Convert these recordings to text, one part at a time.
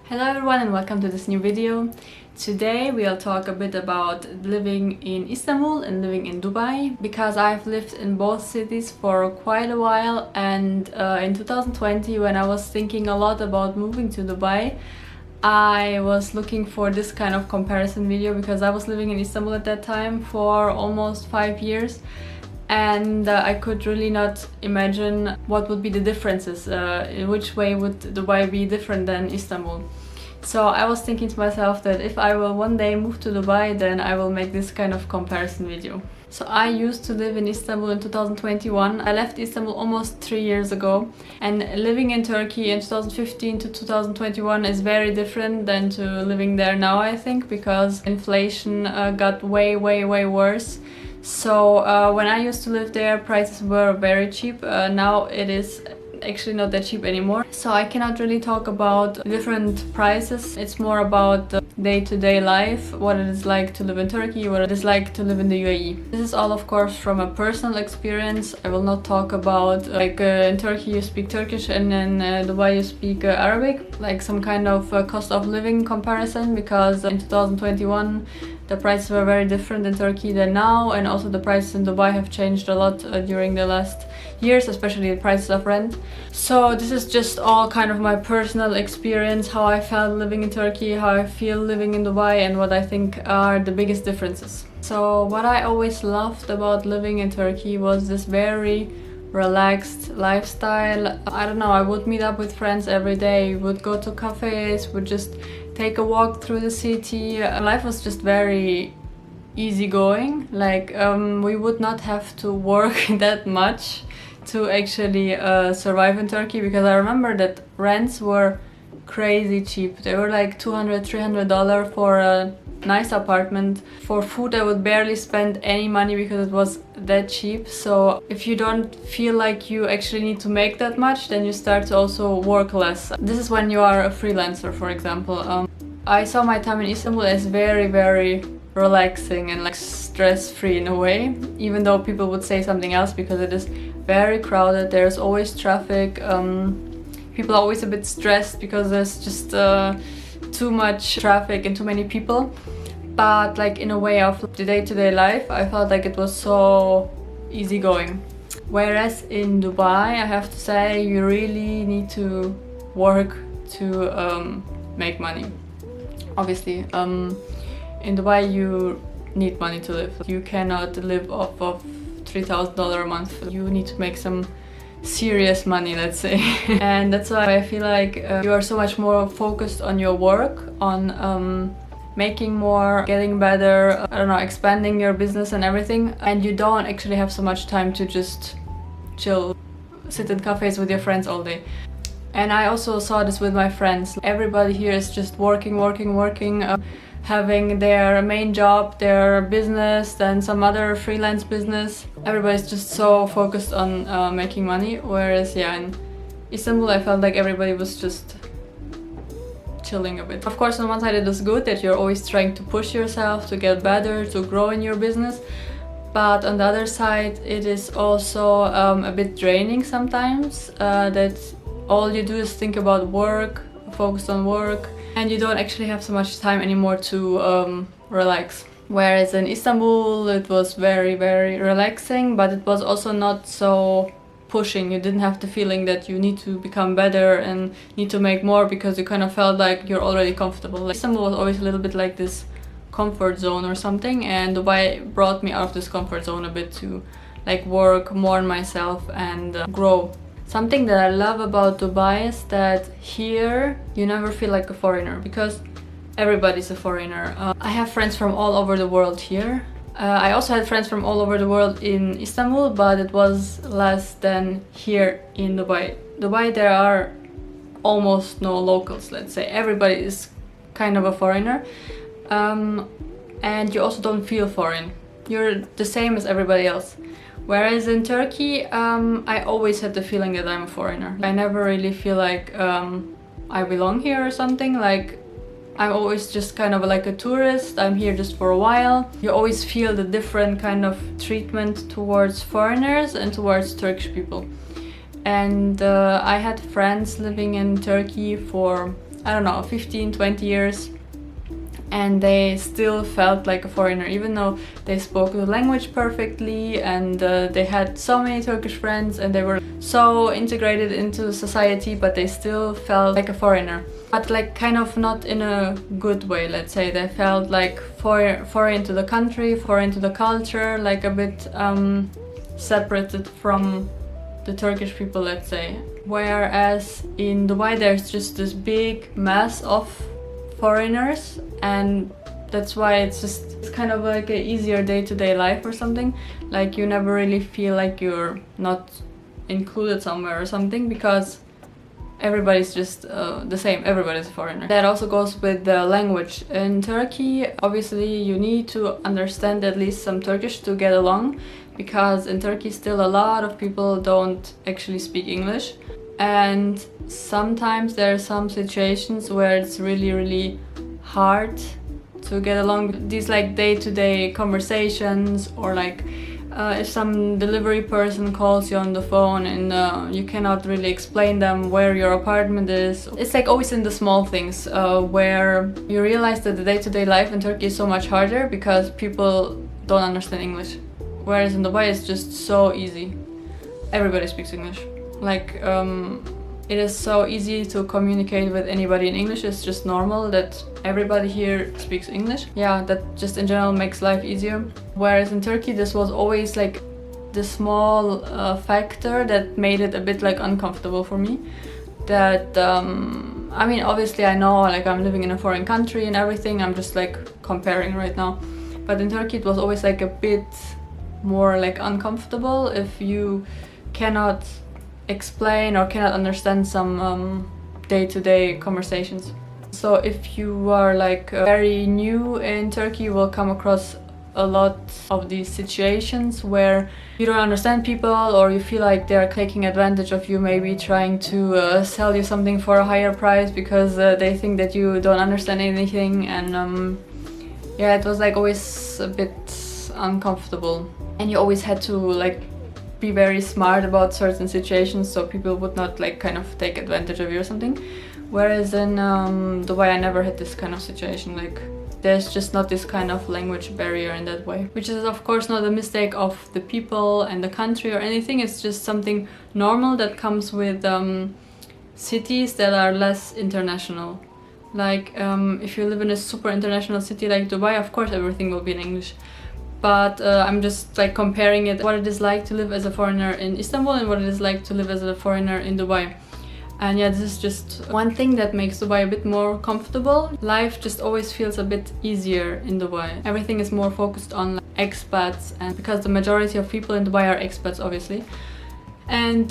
Hello everyone and welcome to this new video. Today we'll talk a bit about living in Istanbul and living in Dubai, because I've lived in both cities for quite a while, and in 2020, when I was thinking a lot about moving to Dubai, I was looking for this kind of comparison video because I was living in Istanbul at that time for almost 5 years. And I could really not imagine what would be the differences, in which way would Dubai be different than Istanbul. So I was thinking to myself that if I will one day move to Dubai, then I will make this kind of comparison video. So I used to live in Istanbul in 2021. I left Istanbul almost 3 years ago, and living in Turkey in 2015 to 2021 is very different than to living there now, I think, because inflation got way worse. So when I used to live there, prices were very cheap. Now it is actually not that cheap anymore. So I cannot really talk about different prices. It's more about the day-to-day life, what it is like to live in Turkey, what it is like to live in the UAE. This is all, of course, from a personal experience. I will not talk about in Turkey you speak Turkish and in Dubai you speak Arabic, like some kind of cost of living comparison, because in 2021 the prices were very different in Turkey than now, and also the prices in Dubai have changed a lot during the last years, especially the prices of rent. So this is just all kind of my personal experience, how I felt living in Turkey, how I feel living in Dubai, and what I think are the biggest differences. So what I always loved about living in Turkey was this very relaxed lifestyle. I don't know, I would meet up with friends every day, would go to cafes, would just take a walk through the city. Life was just very easygoing. We would not have to work that much to actually survive in Turkey, because I remember that rents were crazy cheap. They were like $200-300 for a nice apartment. For food I would barely spend any money because it was that cheap. So if you don't feel like you actually need to make that much, then you start to also work less. This is when you are a freelancer, for example. I saw my time in Istanbul as very relaxing and like stress-free in a way, even though people would say something else, because it is very crowded. There's always traffic. People are always a bit stressed because there's just too much traffic and too many people. But like in a way of the day-to-day life, I felt like it was so easygoing. Whereas in Dubai, I have to say, you really need to work to make money. Obviously, in Dubai you need money to live. You cannot live off of $3,000 a month. You need to make some serious money, let's say. And that's why I feel like you are so much more focused on your work, on making more, getting better, I don't know, expanding your business and everything. And you don't actually have so much time to just chill, sit in cafes with your friends all day. And I also saw this with my friends. Everybody here is just working, having their main job, their business, then some other freelance business. Everybody's just so focused on making money. Whereas, yeah, in Istanbul I felt like everybody was just chilling a bit. Of course, on one side it is good that you're always trying to push yourself to get better, to grow in your business. But on the other side, it is also a bit draining sometimes, that all you do is think about work, focus on work, and you don't actually have so much time anymore to relax. Whereas in Istanbul it was very relaxing, but it was also not so pushing. You didn't have the feeling that you need to become better and need to make more, because you kind of felt like you're already comfortable. Like, Istanbul was always a little bit like this comfort zone or something, and Dubai brought me out of this comfort zone a bit to like work more on myself and grow. Something that I love about Dubai is that here you never feel like a foreigner, because everybody's a foreigner. I have friends from all over the world here. I also had friends from all over the world in Istanbul, but it was less than here in Dubai. Dubai, there are almost no locals, let's say. Everybody is kind of a foreigner. And you also don't feel foreign. You're the same as everybody else. Whereas in Turkey, I always had the feeling that I'm a foreigner. I never really feel like I belong here or something. Like, I'm always just kind of like a tourist. I'm here just for a while. You always feel the different kind of treatment towards foreigners and towards Turkish people. And I had friends living in Turkey for I don't know, 15, 20 years, and they still felt like a foreigner, even though they spoke the language perfectly, and they had so many Turkish friends and they were so integrated into society, but they still felt like a foreigner. But like kind of not in a good way, let's say. They felt like foreign to the country, foreign to the culture, like a bit separated from the Turkish people, let's say. Whereas in Dubai there's just this big mass of foreigners, and that's why it's kind of like an easier day-to-day life or something. Like you never really feel like you're not included somewhere or something, because everybody's just the same, everybody's a foreigner. That also goes with the language. In Turkey, obviously you need to understand at least some Turkish to get along, because in Turkey still a lot of people don't actually speak English, and sometimes there are some situations where it's really hard to get along. These like day-to-day conversations, or like if some delivery person calls you on the phone and you cannot really explain them where your apartment is. It's like always in the small things where you realize that the day-to-day life in Turkey is so much harder because people don't understand English. Whereas in Dubai it's just so easy. Everybody speaks English. Like it is so easy to communicate with anybody in English. It's just normal that everybody here speaks English. Yeah, that just in general makes life easier. Whereas in Turkey this was always like the small factor that made it a bit like uncomfortable for me. That I mean, obviously I know like I'm living in a foreign country and everything, I'm just like comparing right now. But in Turkey it was always like a bit more like uncomfortable if you cannot explain or cannot understand some day-to-day conversations. So if you are like very new in Turkey, you will come across a lot of these situations where you don't understand people, or you feel like they're taking advantage of you, maybe trying to sell you something for a higher price because they think that you don't understand anything. And yeah, it was like always a bit uncomfortable, and you always had to like be very smart about certain situations so people would not like kind of take advantage of you or something. Whereas in Dubai I never had this kind of situation. Like there's just not this kind of language barrier in that way, which is of course not a mistake of the people and the country or anything. It's just something normal that comes with cities that are less international. Like if you live in a super international city like Dubai, of course everything will be in English. But I'm just like comparing it, what it is like to live as a foreigner in Istanbul and what it is like to live as a foreigner in Dubai. And yeah, this is just one thing that makes Dubai a bit more comfortable. Life just always feels a bit easier in Dubai. Everything is more focused on like, expats, and because the majority of people in Dubai are expats, obviously. And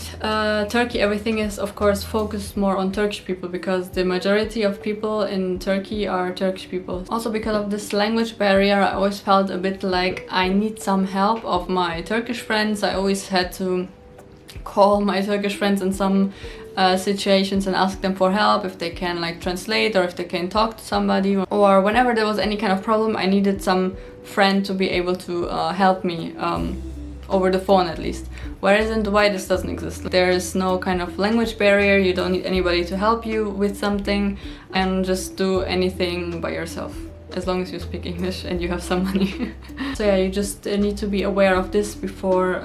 Turkey, everything is of course focused more on Turkish people, because the majority of people in Turkey are Turkish people. Also because of this language barrier, I always felt a bit like I need some help of my Turkish friends. I always had to call my Turkish friends in some situations and ask them for help, if they can like translate or if they can talk to somebody, or whenever there was any kind of problem I needed some friend to be able to help me over the phone at least. Whereas in Dubai this doesn't exist. There is no kind of language barrier, you don't need anybody to help you with something, and just do anything by yourself, as long as you speak English and you have some money. So yeah, you just need to be aware of this before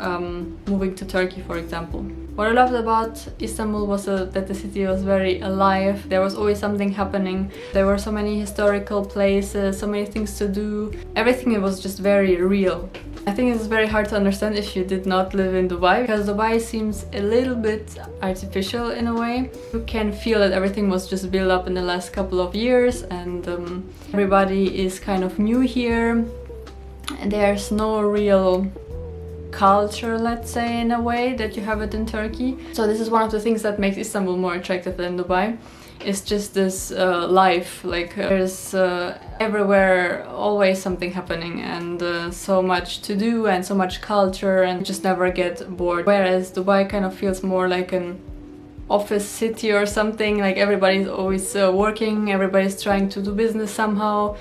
moving to Turkey, for example. What I loved about Istanbul was that the city was very alive. There was always something happening. There were so many historical places, so many things to do. Everything was just very real. I think it's very hard to understand if you did not live in Dubai, because Dubai seems a little bit artificial in a way. You can feel that everything was just built up in the last couple of years, and everybody is kind of new here, and there's no real culture, let's say, in a way that you have it in Turkey. So this is one of the things that makes Istanbul more attractive than Dubai. It's just this life, like there's everywhere always something happening, and so much to do and so much culture, and just never get bored. Whereas Dubai kind of feels more like an office city or something, like everybody's always working, everybody's trying to do business somehow,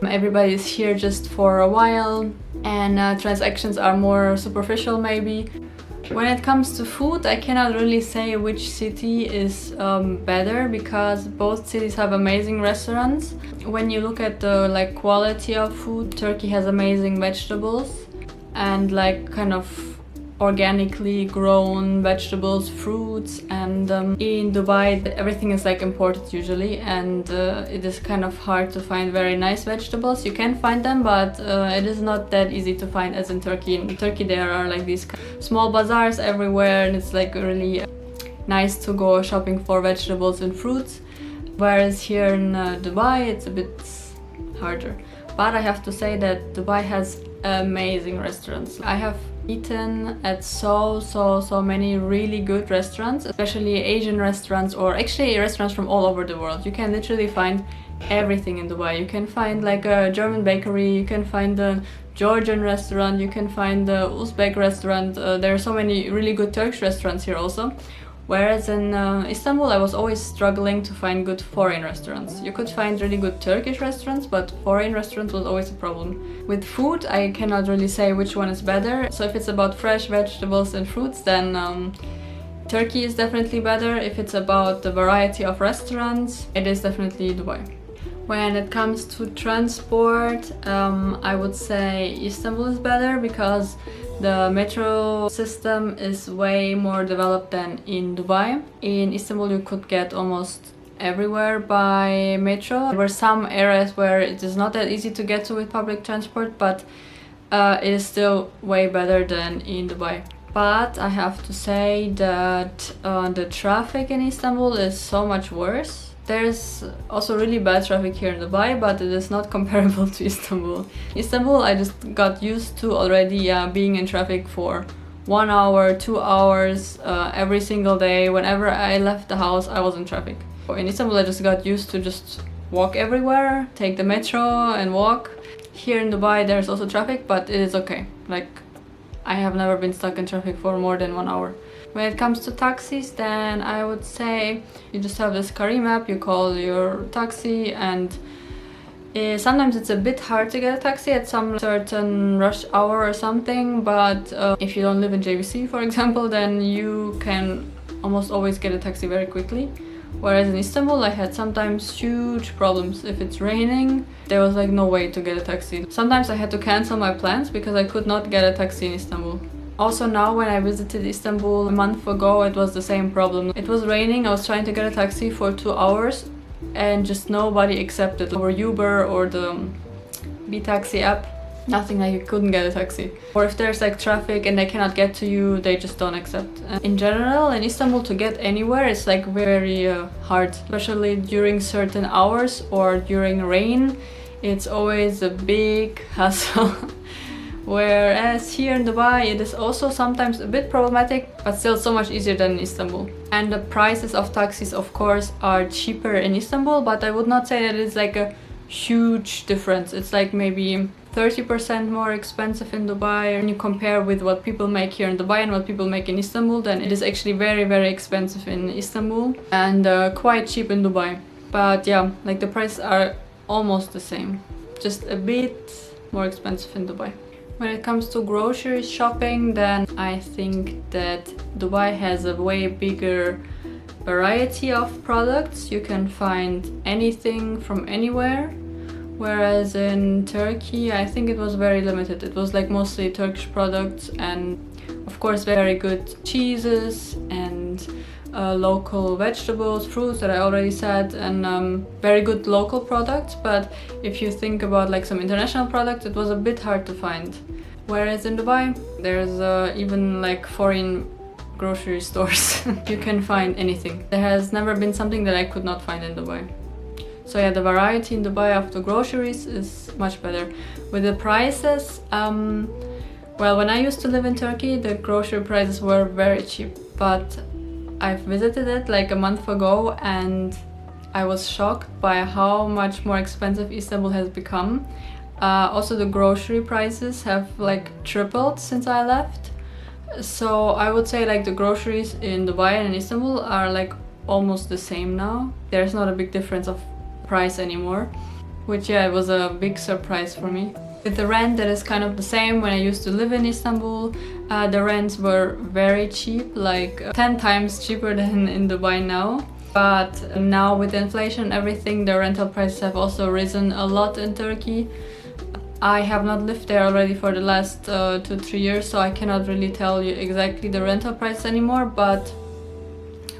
everybody's here just for a while, and transactions are more superficial maybe. When it comes to food, I cannot really say which city is better, because both cities have amazing restaurants. When you look at the like quality of food, Turkey has amazing vegetables and like kind of organically grown vegetables, fruits, and in Dubai everything is like imported usually, and it is kind of hard to find very nice vegetables. You can find them, but it is not that easy to find as in Turkey. In Turkey there are like these small bazaars everywhere, and it's like really nice to go shopping for vegetables and fruits, whereas here in Dubai it's a bit harder. But I have to say that Dubai has amazing restaurants. I have eaten at so many really good restaurants, especially Asian restaurants, or actually restaurants from all over the world. You can literally find everything in Dubai. You can find like a German bakery, you can find a Georgian restaurant, you can find the Uzbek restaurant. There are so many really good Turkish restaurants here also. Whereas in Istanbul, I was always struggling to find good foreign restaurants. You could find really good Turkish restaurants, but foreign restaurants was always a problem. With food, I cannot really say which one is better. So if it's about fresh vegetables and fruits, then Turkey is definitely better. If it's about the variety of restaurants, it is definitely Dubai. When it comes to transport, I would say Istanbul is better, because the metro system is way more developed than in Dubai. In Istanbul you could get almost everywhere by metro. There were some areas where it is not that easy to get to with public transport, but it is still way better than in Dubai. But I have to say that the traffic in Istanbul is so much worse. There's also really bad traffic here in Dubai, but it is not comparable to Istanbul. Istanbul, I just got used to already being in traffic for 1 hour, 2 hours, every single day. Whenever I left the house, I was in traffic. In Istanbul, I just got used to just walk everywhere, take the metro and walk. Here in Dubai, there's also traffic, but it is okay. Like, I have never been stuck in traffic for more than 1 hour. When it comes to taxis, then I would say you just have this Careem app, you call your taxi, and sometimes it's a bit hard to get a taxi at some certain rush hour or something, but if you don't live in JVC, for example, then you can almost always get a taxi very quickly. Whereas in Istanbul, I had sometimes huge problems. If it's raining, there was like no way to get a taxi. Sometimes I had to cancel my plans because I could not get a taxi in Istanbul. Also now, when I visited Istanbul a month ago, it was the same problem. It was raining, I was trying to get a taxi for 2 hours and just nobody accepted. Over Uber or the B-Taxi app, nothing, like you couldn't get a taxi. Or if there's like traffic and they cannot get to you, they just don't accept. And in general, in Istanbul, to get anywhere it's like very hard, especially during certain hours or during rain. It's always a big hassle. Whereas here in Dubai, it is also sometimes a bit problematic, but still so much easier than in Istanbul. And the prices of taxis, of course, are cheaper in Istanbul, but I would not say that it's like a huge difference. It's like maybe 30% more expensive in Dubai. When you compare with what people make here in Dubai and what people make in Istanbul, then it is actually very expensive in Istanbul and quite cheap in Dubai. But yeah, like the prices are almost the same, just a bit more expensive in Dubai. When it comes to grocery shopping, then I think that Dubai has a way bigger variety of products. You can find anything from anywhere. Whereas in Turkey, I think it was very limited. It was like mostly Turkish products and of course very good cheeses and local vegetables, fruits that I already said, and very good local products. But if you think about like some international products, it was a bit hard to find. Whereas in Dubai, there's even like foreign grocery stores. You can find anything. There has never been something that I could not find in Dubai. So yeah, the variety in Dubai of the groceries is much better. With the prices, well, when I used to live in Turkey, the grocery prices were very cheap, but I've visited it like a month ago and I was shocked by how much more expensive Istanbul has become. Also, the grocery prices have like tripled since I left. So I would say like the groceries in Dubai and in Istanbul are like almost the same now. There's not a big difference of price anymore, which yeah, it was a big surprise for me. With the rent, that is kind of the same. When I used to live in Istanbul, the rents were very cheap, like 10 times cheaper than in Dubai now. But now with inflation and everything, the rental prices have also risen a lot in Turkey. I have not lived there already for the last 2-3 years, so I cannot really tell you exactly the rental price anymore, but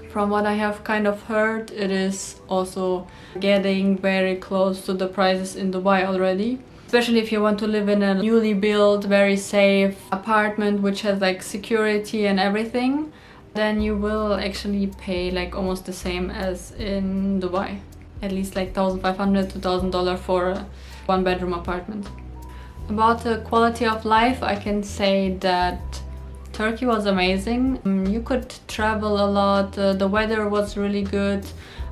from what I have kind of heard, it is also getting very close to the prices in Dubai already. Especially if you want to live in a newly built, very safe apartment which has like security and everything, then you will actually pay like almost the same as in Dubai. At least like $1,500 to $1,000 for a one-bedroom apartment. About the quality of life, I can say that Turkey was amazing. You could travel a lot, the weather was really good.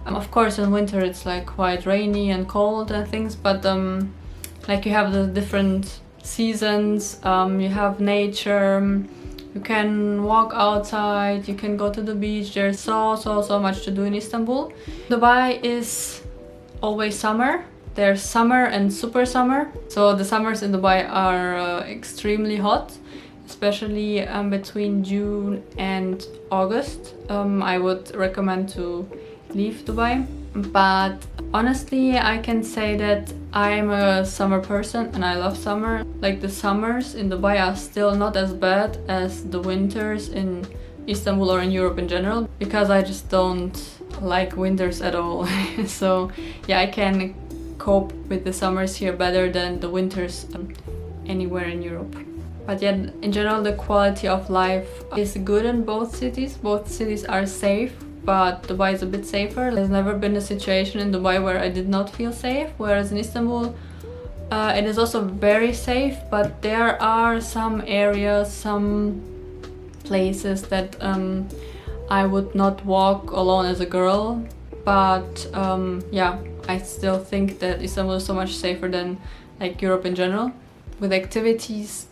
Of course in winter it's like quite rainy and cold and things, but like you have the different seasons, you have nature, you can walk outside, you can go to the beach. There's so much to do in Istanbul. Dubai is always summer. There's summer and super summer. So the summers in Dubai are extremely hot, especially between June and August. I would recommend to leave Dubai. But honestly, I can say that I'm a summer person and I love summer. Like the summers in Dubai are still not as bad as the winters in Istanbul or in Europe in general, because I just don't like winters at all. So yeah, I can cope with the summers here better than the winters anywhere in Europe. But yeah, in general the quality of life is good in both cities. Both cities are safe, but Dubai is a bit safer. There's never been a situation in Dubai where I did not feel safe, whereas in Istanbul it is also very safe, but there are some areas, some places that I would not walk alone as a girl. But yeah, I still think that Istanbul is so much safer than like Europe in general. With activities,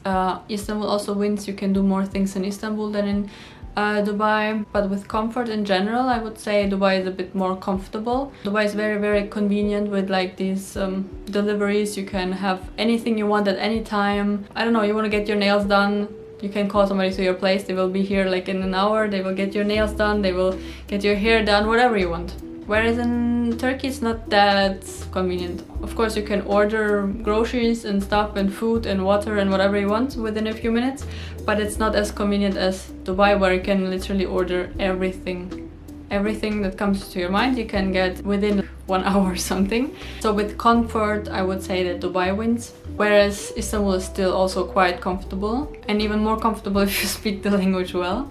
Istanbul also wins. You can do more things in Istanbul than in Dubai. But with comfort in general, I would say Dubai is a bit more comfortable. Dubai is very convenient with like these deliveries. You can have anything you want at any time. I don't know, you want to get your nails done, you can call somebody to your place. They will be here like in an hour. They will get your nails done, they will get your hair done, whatever you want. Whereas in Turkey it's not that convenient. Of course you can order groceries and stuff and food and water and whatever you want within a few minutes, but it's not as convenient as Dubai, where you can literally order everything. Everything that comes to your mind you can get within 1 hour or something. So with comfort I would say that Dubai wins, whereas Istanbul is still also quite comfortable, and even more comfortable if you speak the language well.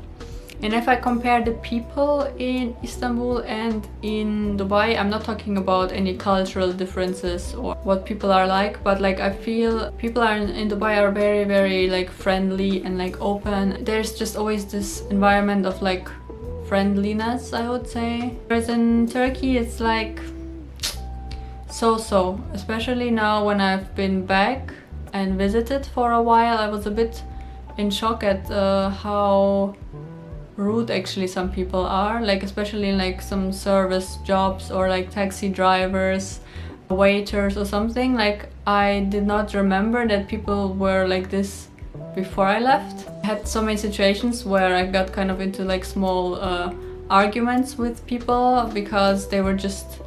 And if I compare the people in Istanbul and in Dubai, I'm not talking about any cultural differences or what people are like, but like I feel people in Dubai are very like friendly and like open. There's just always this environment of like friendliness, I would say. Whereas in Turkey it's like so, especially now when I've been back and visited for a while. I was a bit in shock at how rude actually some people are, like especially in like some service jobs or like taxi drivers, waiters or something. Like I did not remember that people were like this before I left. I had so many situations where I got kind of into like small arguments with people because they were just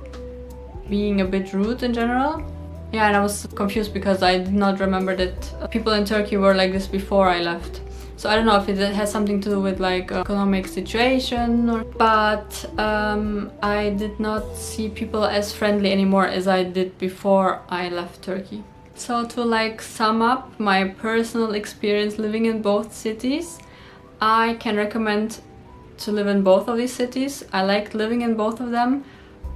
being a bit rude in general. Yeah, and I was confused because I did not remember that people in Turkey were like this before I left. So I don't know if it has something to do with like economic situation, but I did not see people as friendly anymore as I did before I left Turkey. So to like sum up my personal experience living in both cities, I can recommend to live in both of these cities. I liked living in both of them,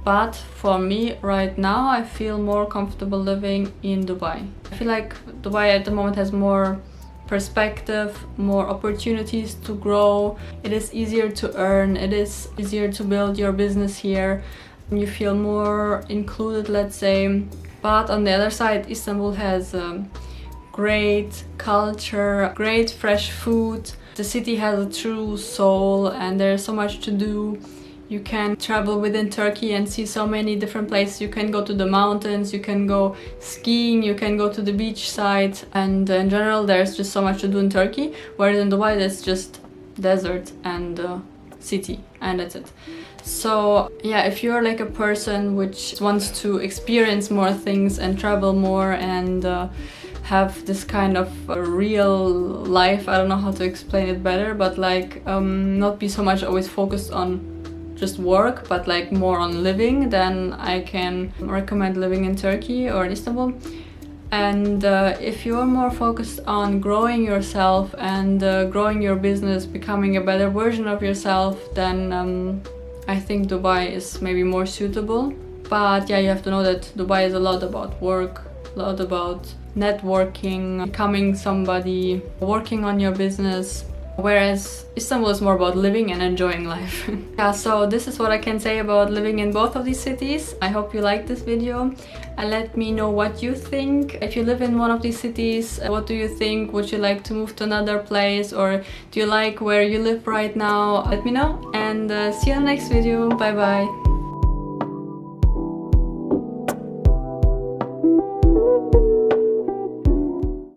but for me right now I feel more comfortable living in Dubai. I feel like Dubai at the moment has more perspective, more opportunities to grow. It is easier to earn, it is easier to build your business here. You feel more included, let's say. But on the other side, Istanbul has great culture, great fresh food. The city has a true soul and there's so much to do. You can travel within Turkey and see so many different places. You can go to the mountains, you can go skiing, you can go to the beach side, and in general there's just so much to do in Turkey, whereas in Dubai there's just desert and city, and that's it. So yeah, if you're like a person which wants to experience more things and travel more and have this kind of real life, I don't know how to explain it better, but like not be so much always focused on just work, but like more on living, then I can recommend living in Turkey or in Istanbul. And if you're more focused on growing yourself and growing your business, becoming a better version of yourself, then I think Dubai is maybe more suitable. But yeah, you have to know that Dubai is a lot about work, a lot about networking, becoming somebody, working on your business, whereas Istanbul is more about living and enjoying life. Yeah, so this is what I can say about living in both of these cities. I hope you liked this video and let me know what you think. If you live in one of these cities, what do you think? Would you like to move to another place, or do you like where you live right now? Let me know, and see you in the next video. Bye bye.